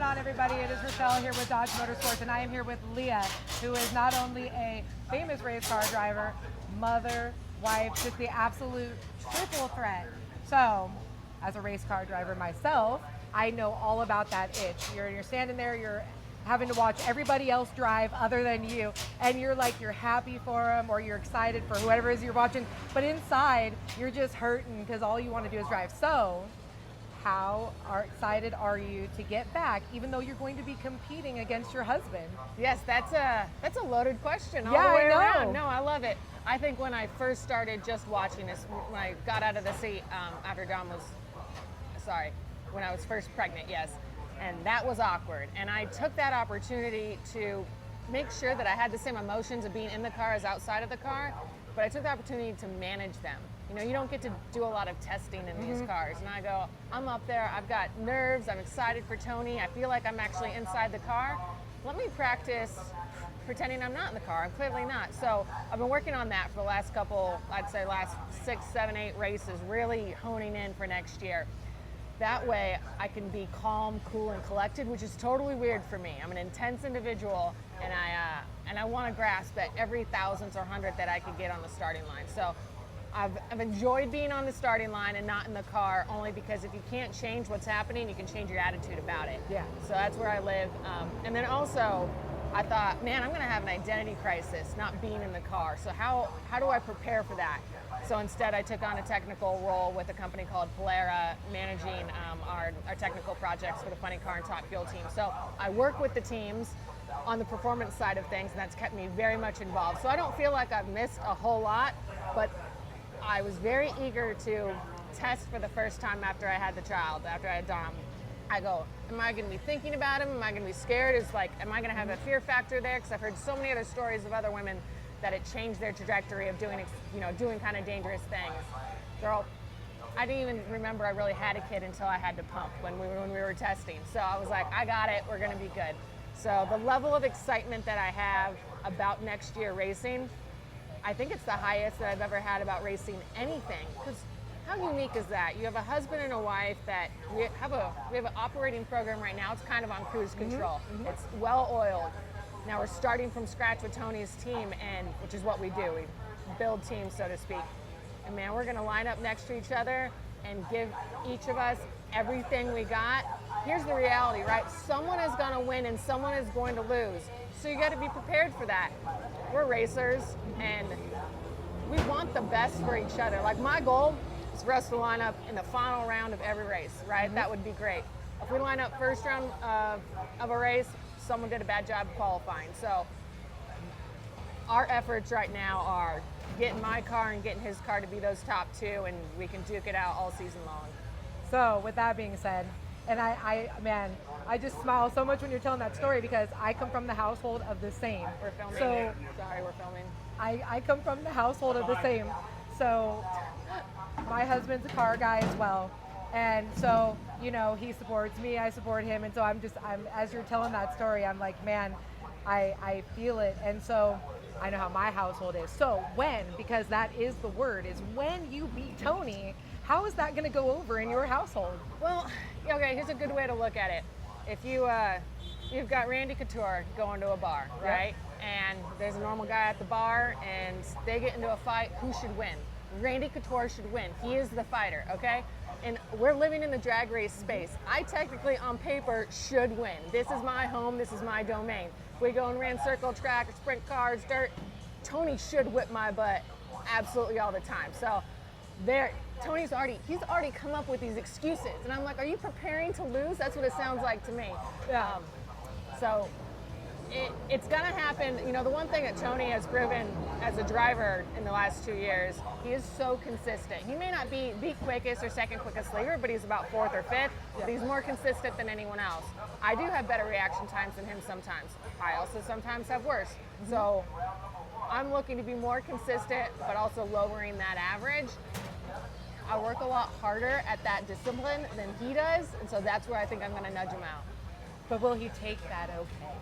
on, everybody? It is Rochelle here with Dodge Motorsports, and I am here with Leah, who is not only a famous race car driver, mother, wife, just the absolute triple threat. So, as a race car driver myself, I know all about that itch. You're standing there, you're having to watch everybody else drive other than you, and you're happy for them, or you're excited for whoever it is you're watching, but inside, you're just hurting because all you want to do is drive. So, how excited are you to get back, even though you're going to be competing against your husband? Yes, that's a loaded question all Yeah, the way I know. around. No, I love it. I think when I first started just watching this, when I got out of the seat after when I was first pregnant, yes, and that was awkward. And I took that opportunity to make sure that I had the same emotions of being in the car as outside of the car, but I took the opportunity to manage them. You know, you don't get to do a lot of testing in these cars. And I go, I'm up there, I've got nerves, I'm excited for Tony, I feel like I'm actually inside the car. Let me practice pretending I'm not in the car. I'm clearly not. So I've been working on that for the last couple, I'd say last 6, 7, 8 races, really honing in for next year. That way I can be calm, cool, and collected, which is totally weird for me. I'm an intense individual, and I want to grasp at every thousandth or hundredth that I could get on the starting line. So I've enjoyed being on the starting line and not in the car, only because if you can't change what's happening, you can change your attitude about it. Yeah. So that's where I live. And then also, I thought, man, I'm going to have an identity crisis not being in the car. So how do I prepare for that? So instead, I took on a technical role with a company called Polera, managing our technical projects for the Funny Car and Top Fuel team. So I work with the teams on the performance side of things, and that's kept me very much involved. So I don't feel like I've missed a whole lot, but I was very eager to test for the first time after I had the child, after I had Dom. I go, am I going to be thinking about him? Am I going to be scared? Am I going to have a fear factor there? Because I've heard so many other stories of other women that it changed their trajectory of doing kind of dangerous things. Girl, I didn't even remember I really had a kid until I had to pump when we were testing. So I was like, I got it, we're going to be good. So the level of excitement that I have about next year racing, I think it's the highest that I've ever had about racing anything. Because how unique is that? You have a husband and a wife that we have an operating program right now. It's kind of on cruise control. It's well oiled. Now we're starting from scratch with Tony's team, and which is what we do. We build teams, so to speak. And man, we're going to line up next to each other and give each of us everything we got. Here's the reality, right? Someone is going to win and someone is going to lose. So you got to be prepared for that. We're racers, and we want the best for each other. Like, my goal is for us to line up in the final round of every race, right? That would be great. If we line up first round of a race, someone did a bad job qualifying. So our efforts right now are getting my car and getting his car to be those top two, and we can duke it out all season long. So with that being said, and I just smile so much when you're telling that story, because I come from the household of the same. We're filming. So, sorry, we're filming. I come from the household of the same. So my husband's a car guy as well. And so, you know, he supports me, I support him. And so I'm as you're telling that story, I'm like, man, I feel it. And so I know how my household is. So because that is the word, is when you beat Tony, how is that going to go over in your household? Well, okay, here's a good way to look at it. If you've got Randy Couture going to a bar, right? And there's a normal guy at the bar, and they get into a fight, who should win? Randy Couture should win. He is the fighter, okay? And we're living in the drag race space. I technically, on paper, should win. This is my home, this is my domain. If we go and ran circle track, sprint cars, dirt, Tony should whip my butt absolutely all the time. So Tony's already come up with these excuses. And I'm like, are you preparing to lose? That's what it sounds like to me. Yeah. So it's going to happen. You know, the one thing that Tony has proven as a driver in the last 2 years, he is so consistent. He may not be the quickest or second quickest leader, but he's about 4th or 5th. But he's more consistent than anyone else. I do have better reaction times than him sometimes. I also sometimes have worse. So I'm looking to be more consistent, but also lowering that average. I work a lot harder at that discipline than he does, and so that's where I think I'm going to nudge him out. But will he take that okay?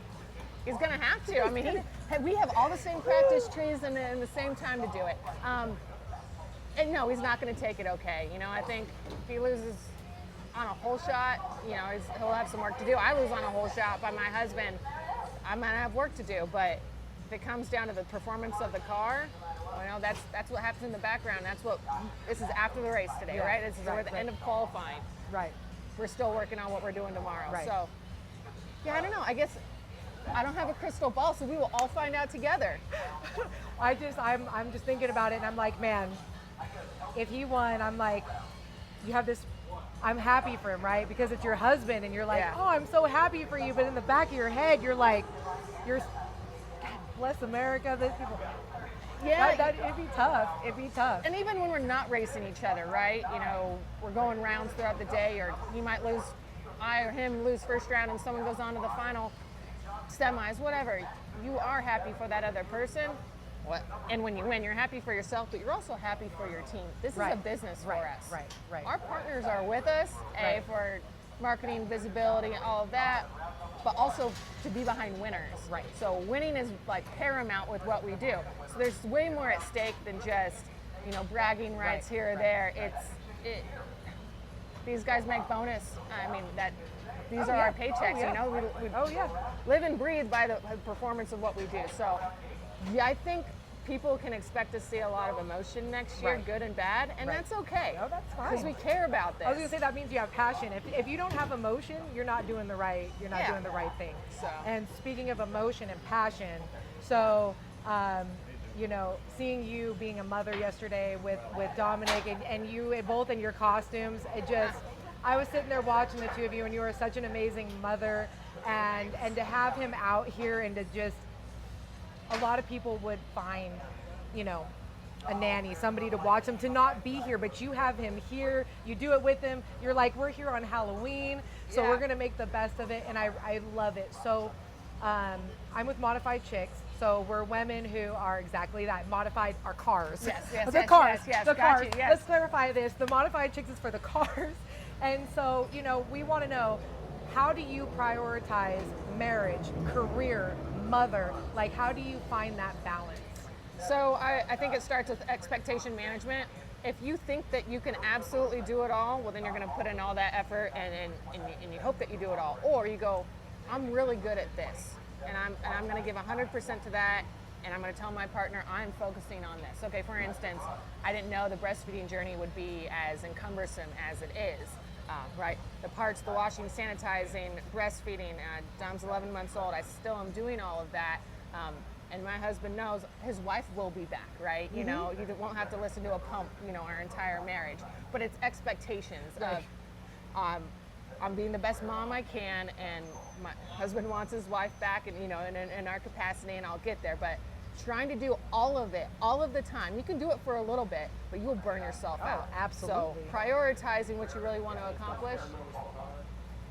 He's going to have to. I mean, we have all the same practice trees and the same time to do it. And no, he's not going to take it okay. You know, I think if he loses, on a hole shot, you know, he'll have some work to do. I lose on a hole shot by my husband, I'm gonna have work to do. But if it comes down to the performance of the car, you know, that's what happens in the background. This is after the race today, right? This is we're at the end of qualifying. Right. We're still working on what we're doing tomorrow. Right. So, yeah, I don't know. I guess I don't have a crystal ball, so we will all find out together. I'm just thinking about it, and I'm like, man, if he won, I'm like, you have this. I'm happy for him, right? Because it's your husband, and you're like, oh, I'm so happy for you. But in the back of your head, you're like, God bless America. These people. Yeah, it'd be tough. It'd be tough. And even when we're not racing each other, right? You know, we're going rounds throughout the day, or you might lose, I or him lose first round, and someone goes on to the final semis, whatever. You are happy for that other person. What? And when you win, you're happy for yourself, but you're also happy for your team. This is a business for us. Right. Our partners are with us, for marketing, visibility, and all of that, but also to be behind winners. Right. So winning is like paramount with what we do. So there's way more at stake than just, you know, bragging rights here or there. These guys make bonus. I mean, these are our paychecks, you know. We live and breathe by the performance of what we do. So, yeah, I think people can expect to see a lot of emotion next year, good and bad, and that's okay. Oh, that's fine. Because we care about this. I was gonna say that means you have passion. If you don't have emotion, you're not doing the right. You're not doing the right thing. So. And speaking of emotion and passion, so. You know, seeing you being a mother yesterday with Dominic and you both in your costumes, I was sitting there watching the two of you, and you are such an amazing mother, and to have him out here, and to just, a lot of people would find, you know, a nanny, somebody to watch him, to not be here, but you have him here, you do it with him, you're like, we're here on Halloween, so we're gonna make the best of it, and I love it. So I'm with Modified Chicks. So we're women who are exactly that. Modified are cars. Yes, cars. Yes, the got cars. you, yes. Let's clarify this. The Modified Chicks is for the cars. And so, you know, we want to know, how do you prioritize marriage, career, mother? Like, how do you find that balance? So I think it starts with expectation management. If you think that you can absolutely do it all, well, then you're going to put in all that effort and you hope that you do it all. Or you go, I'm really good at this. And I'm going to give 100% to that, and I'm going to tell my partner I'm focusing on this. Okay, for instance, I didn't know the breastfeeding journey would be as encumbersome as it is, right? The parts, the washing, sanitizing, breastfeeding. Dom's 11 months old. I still am doing all of that, and my husband knows his wife will be back, right? You know, you won't have to listen to a pump, you know, our entire marriage. But it's expectations of I'm being the best mom I can, and my husband wants his wife back, and you know, in our capacity, and I'll get there. But trying to do all of it, all of the time, you can do it for a little bit, but you'll burn yourself out. Absolutely. So prioritizing what you really want to accomplish.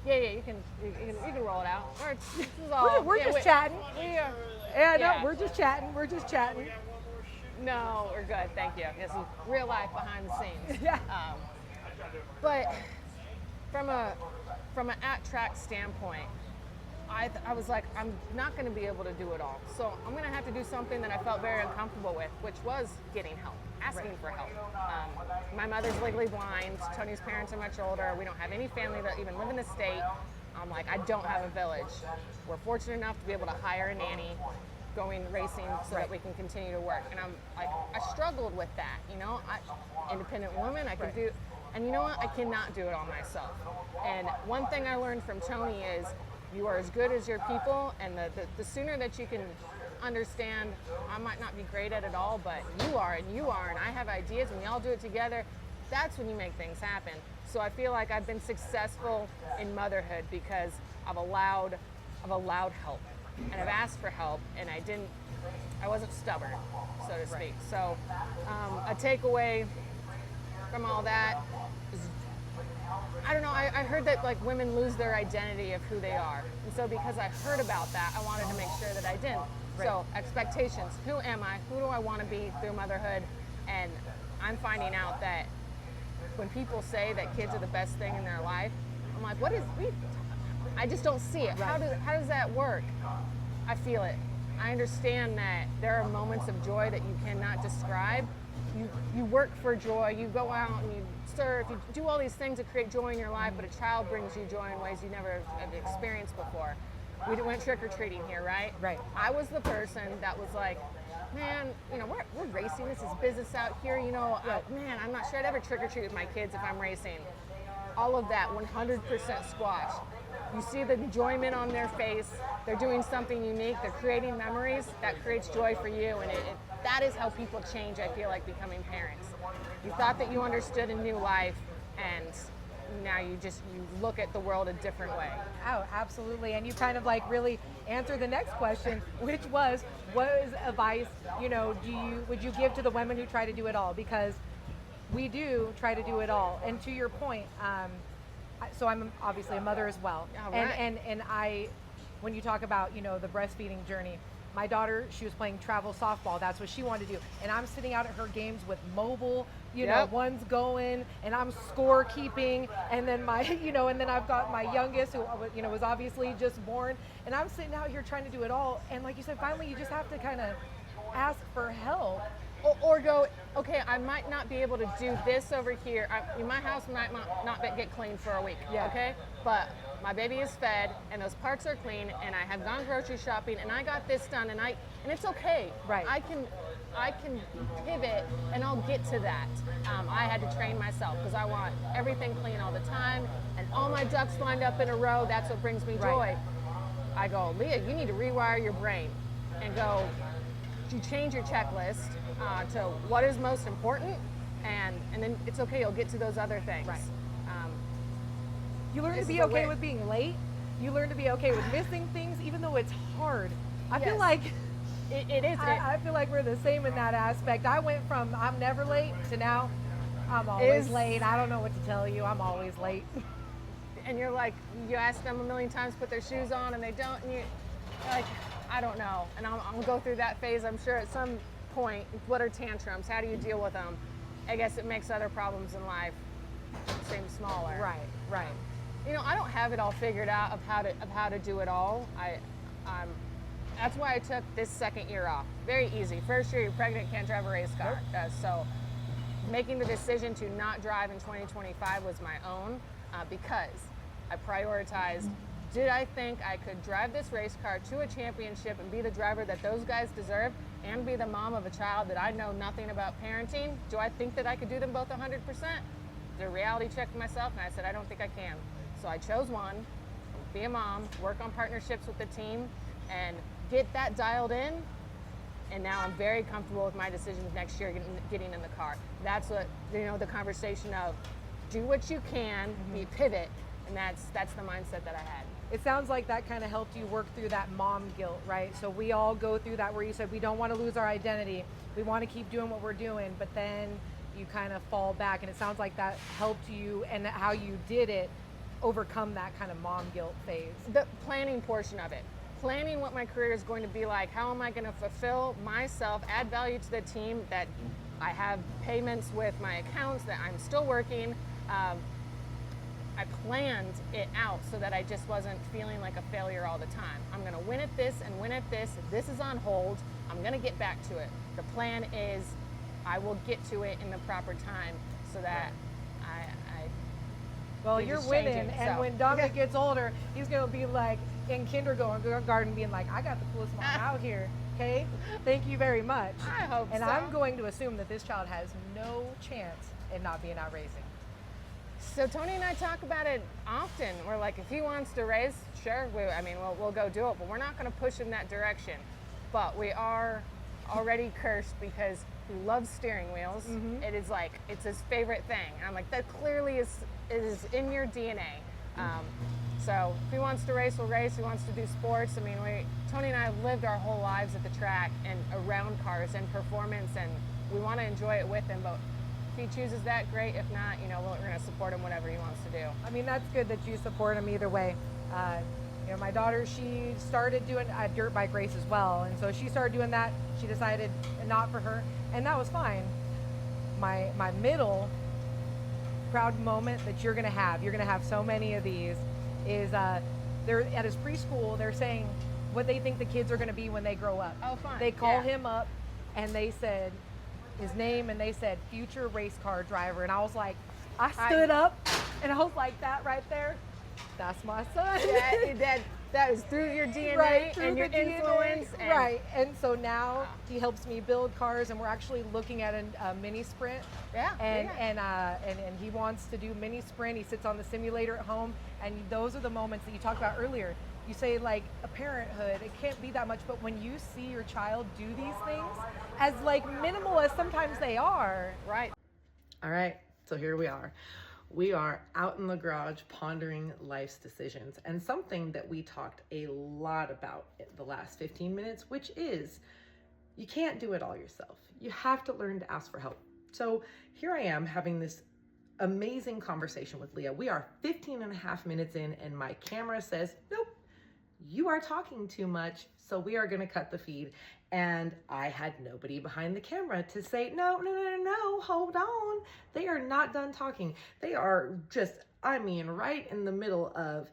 You can roll it out. This is all, we're just chatting. We're just chatting. We're just chatting. No, we're good. Thank you. This is real life behind the scenes. Yeah. But from an at-track standpoint, I was like, I'm not going to be able to do it all. So I'm going to have to do something that I felt very uncomfortable with, which was getting help, asking for help. My mother's legally blind. Tony's parents are much older. We don't have any family that even live in the state. I'm like, I don't have a village. We're fortunate enough to be able to hire a nanny, going racing so that we can continue to work. And I'm like, I struggled with that, you know. Independent woman, I could do. And you know what? I cannot do it all myself. And one thing I learned from Tony is you are as good as your people, and the sooner that you can understand, I might not be great at it all, but you are, and I have ideas, and we all do it together, that's when you make things happen. So I feel like I've been successful in motherhood because I've allowed help, and I've asked for help, and I wasn't stubborn, so to speak. So a takeaway from all that is, I don't know, I heard that like women lose their identity of who they are. And so because I heard about that, I wanted to make sure that I didn't. So expectations, who am I? Who do I want to be through motherhood? And I'm finding out that when people say that kids are the best thing in their life, I'm like, I just don't see it. How does that work? I feel it. I understand that there are moments of joy that you cannot describe, you work for joy, you go out and you surf, you do all these things to create joy in your life, but a child brings you joy in ways you never have experienced before. We went trick-or-treating here, right? Right. I was the person that was like, man, you know, we're racing, this is business out here, you know, man, I'm not sure I'd ever trick-or-treat with my kids if I'm racing. All of that 100% squash. You see the enjoyment on their face, they're doing something unique, they're creating memories, that creates joy for you, and that is how people change, I feel like, becoming parents. You thought that you understood a new life, and now you look at the world a different way. Oh, absolutely. And you kind of like really answer the next question, which was, what is advice, you know, would you give to the women who try to do it all? Because we do try to do it all. And to your point, so I'm obviously a mother as well. All right. And I, when you talk about, you know, the breastfeeding journey, my daughter, she was playing travel softball. That's what she wanted to do. And I'm sitting out at her games with mobile, you know, one's going, and I'm score keeping. And then and then I've got my youngest who, you know, was obviously just born. And I'm sitting out here trying to do it all. And like you said, finally you just have to kind of ask for help. Or go, okay, I might not be able to do this over here. My house might not get cleaned for a week, okay? But my baby is fed, and those parts are clean, and I have gone grocery shopping, and I got this done, and it's okay. Right. I can pivot, and I'll get to that. I had to train myself because I want everything clean all the time, and all my ducks lined up in a row. That's what brings me joy. Right. I go, Leah, you need to rewire your brain and go. You change your checklist to what is most important, and then it's okay. You'll get to those other things. Right. You learn to be okay with being late. You learn to be okay with missing things, even though it's hard. I feel like it is. I feel like we're the same in that aspect. I went from I'm never late to now I'm always late. I don't know what to tell you. I'm always late. And you're like, you ask them a million times to put their shoes on, and they don't, and you're like, I don't know. And I'm gonna go through that phase, I'm sure, at some point. What are tantrums? How do you deal with them? I guess it makes other problems in life seem smaller. Right. You know, I don't have it all figured out of how to do it all. That's why I took this second year off. Very easy. First year, you're pregnant, can't drive a race car. So making the decision to not drive in 2025 was my own because I prioritized, did I think I could drive this race car to a championship and be the driver that those guys deserve and be the mom of a child that I know nothing about parenting? Do I think that I could do them both 100%? Did a reality check for myself, and I said, I don't think I can. So I chose one, be a mom, work on partnerships with the team, and get that dialed in. And now I'm very comfortable with my decisions next year getting in the car. That's what, you know, the conversation of do what you can, be pivot, and that's the mindset that I had. It sounds like that kind of helped you work through that mom guilt, right? So we all go through that where you said we don't want to lose our identity. We want to keep doing what we're doing, but then you kind of fall back, and it sounds like that helped you, and how you did it overcome that kind of mom guilt phase. The planning portion of it. Planning what my career is going to be like. How am I going to fulfill myself, add value to the team, that I have payments with my accounts, that I'm still working. I planned it out so that I just wasn't feeling like a failure all the time. I'm going to win at this and win at this. This is on hold. I'm going to get back to it. The plan is I will get to it in the proper time so that well, you're winning, and when Dominic gets older, he's going to be like in kindergarten being like, I got the coolest mom out here, okay? Thank you very much. I hope and so. I'm going to assume that this child has no chance in not being out racing. So Tony and I talk about it often. We're like, if he wants to race, sure, we'll go do it, but we're not going to push in that direction. But we are already cursed because he loves steering wheels. It is like, it's his favorite thing. And I'm like, that clearly is in your DNA. So if he wants to race, we'll race. If he wants to do sports, Tony and I have lived our whole lives at the track and around cars and performance, and we want to enjoy it with him. But if he chooses that, great. If not, we're going to support him whatever he wants to do. I mean, that's good that you support him either way. My daughter, she started doing a dirt bike race as well, and so she started doing that. She decided not for her, and that was fine. My middle proud moment that you're going to have so many of these, is they're at his preschool. They're saying what they think the kids are going to be when they grow up. Oh, fun. They call him up, and they said, his name, and they said future race car driver. And I was like, I stood up and I was like, that right there, that's my son. That is through your DNA Right, and your influence. And, right. And so now he helps me build cars, and we're actually looking at a mini sprint. And he wants to do mini sprint. He sits on the simulator at home, and those are the moments that you talked about earlier. You say, like, a parenthood, it can't be that much, but when you see your child do these things, as like minimal as sometimes they are. Right. All right, so here we are. We are out in the garage pondering life's decisions, and something that we talked a lot about in the last 15 minutes, which is you can't do it all yourself. You have to learn to ask for help. So here I am having this amazing conversation with Leah. We are 15 and a half minutes in, and my camera says, nope, you are talking too much, so we are going to cut the feed. And I had nobody behind the camera to say, no, hold on. They are not done talking. They are just, I mean, right in the middle of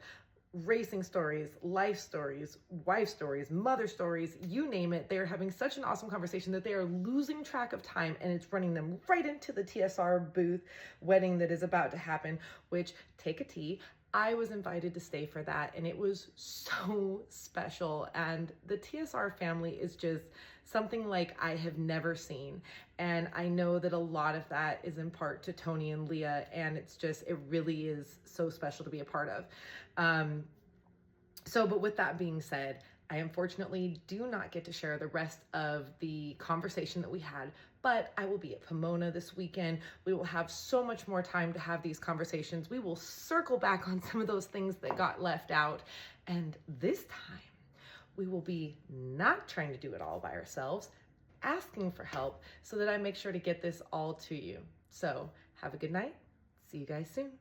racing stories, life stories, wife stories, mother stories, you name it. They're having such an awesome conversation that they are losing track of time, and it's running them right into the TSR booth wedding that is about to happen, which, take a tea. I was invited to stay for that, and it was so special. And the TSR family is just something like I have never seen. And I know that a lot of that is in part to Tony and Leah, and it's just, it really is so special to be a part of. But with that being said, I unfortunately do not get to share the rest of the conversation that we had, but I will be at Pomona this weekend. We will have so much more time to have these conversations. We will circle back on some of those things that got left out. And this time, we will be not trying to do it all by ourselves, asking for help so that I make sure to get this all to you. So have a good night. See you guys soon.